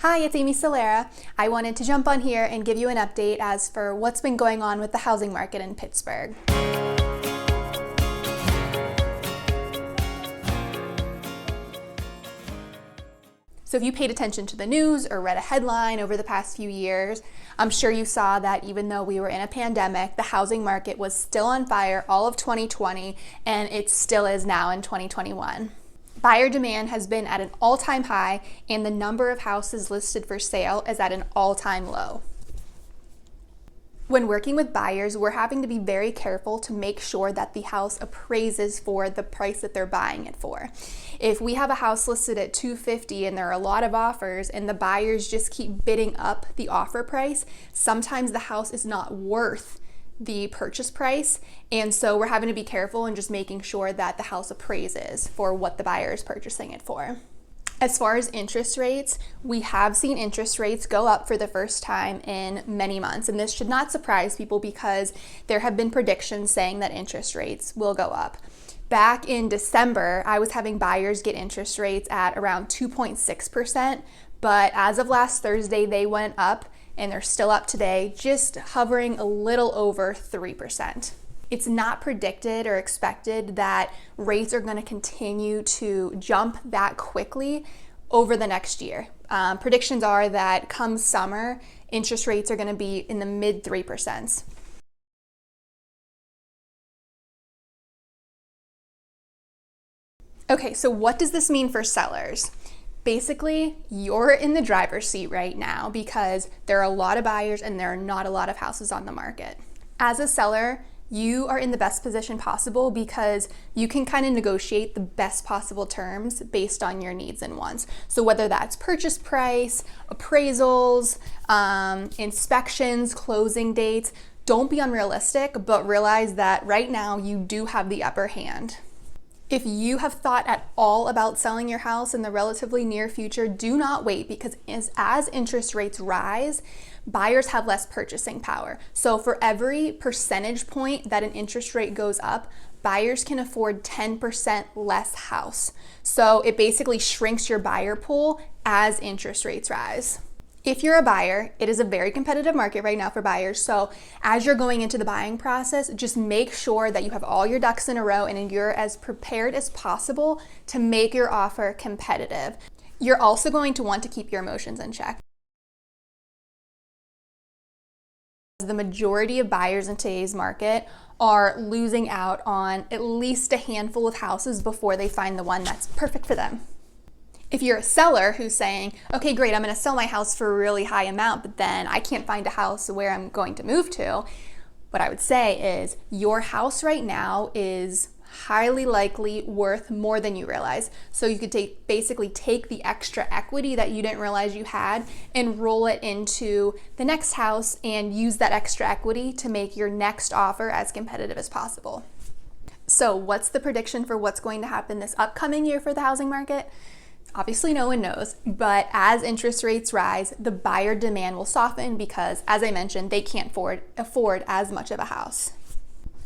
Hi, it's Amy Solera. I wanted to jump on here and give you an update as for what's been going on with the housing market in Pittsburgh. So if you paid attention to the news or read a headline over the past few years, I'm sure you saw that even though we were in a pandemic, the housing market was still on fire all of 2020, and it still is now in 2021. Buyer demand has been at an all-time high, and the number of houses listed for sale is at an all-time low. When working with buyers, we're having to be very careful to make sure that the house appraises for the price that they're buying it for. If we have a house listed at $250 and there are a lot of offers and the buyers just keep bidding up the offer price, sometimes the house is not worth the purchase price, and so we're having to be careful and just making sure that the house appraises for what the buyer is purchasing it for. As far as interest rates, we have seen interest rates go up for the first time in many months, and this should not surprise people because there have been predictions saying that interest rates will go up. Back in December, I was having buyers get interest rates at around 2.6%, but as of last Thursday, they went up, and they're still up today, just hovering a little over 3%. It's not predicted or expected that rates are going to continue to jump that quickly over the next year. Predictions are that come summer, interest rates are going to be in the mid 3%. Okay, so what does this mean for sellers? Basically, you're in the driver's seat right now because there are a lot of buyers and there are not a lot of houses on the market. As a seller, you are in the best position possible because you can kind of negotiate the best possible terms based on your needs and wants. So whether that's purchase price, appraisals, inspections, closing dates, don't be unrealistic, but realize that right now you do have the upper hand. If you have thought at all about selling your house in the relatively near future, do not wait because as interest rates rise, buyers have less purchasing power. So for every percentage point that an interest rate goes up, buyers can afford 10% less house. So it basically shrinks your buyer pool as interest rates rise. If you're a buyer, it is a very competitive market right now for buyers. So as you're going into the buying process, just make sure that you have all your ducks in a row and you're as prepared as possible to make your offer competitive. You're also going to want to keep your emotions in check. The majority of buyers in today's market are losing out on at least a handful of houses before they find the one that's perfect for them. If you're a seller who's saying, okay, great, I'm going to sell my house for a really high amount, but then I can't find a house where I'm going to move to, what I would say is your house right now is highly likely worth more than you realize. So you could basically take the extra equity that you didn't realize you had and roll it into the next house and use that extra equity to make your next offer as competitive as possible. So what's the prediction for what's going to happen this upcoming year for the housing market? Obviously, no one knows, but as interest rates rise, the buyer demand will soften because, as I mentioned, they can't afford as much of a house.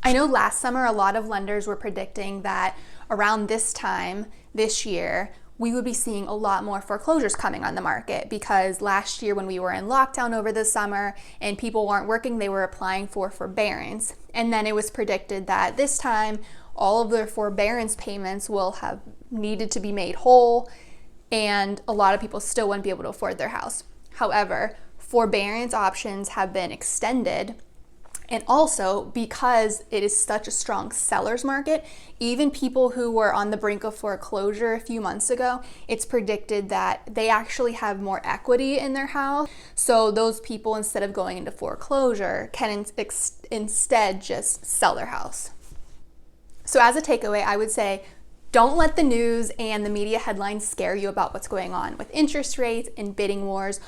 I know last summer, a lot of lenders were predicting that around this time this year, we would be seeing a lot more foreclosures coming on the market because last year when we were in lockdown over the summer and people weren't working, they were applying for forbearance. And then it was predicted that this time, all of their forbearance payments will have needed to be made whole, and a lot of people still wouldn't be able to afford their house. However, forbearance options have been extended, and also because it is such a strong seller's market, even people who were on the brink of foreclosure a few months ago, it's predicted that they actually have more equity in their house. So those people, instead of going into foreclosure, can instead just sell their house. So as a takeaway, I would say, don't let the news and the media headlines scare you about what's going on with interest rates and bidding wars.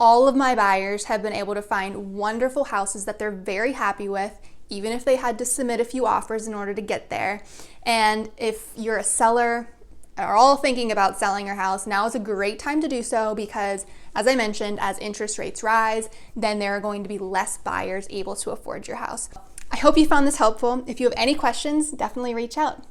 All of my buyers have been able to find wonderful houses that they're very happy with, even if they had to submit a few offers in order to get there. And if you're a seller or all thinking about selling your house, now is a great time to do so because, as I mentioned, as interest rates rise, then there are going to be less buyers able to afford your house. I hope you found this helpful. If you have any questions, definitely reach out.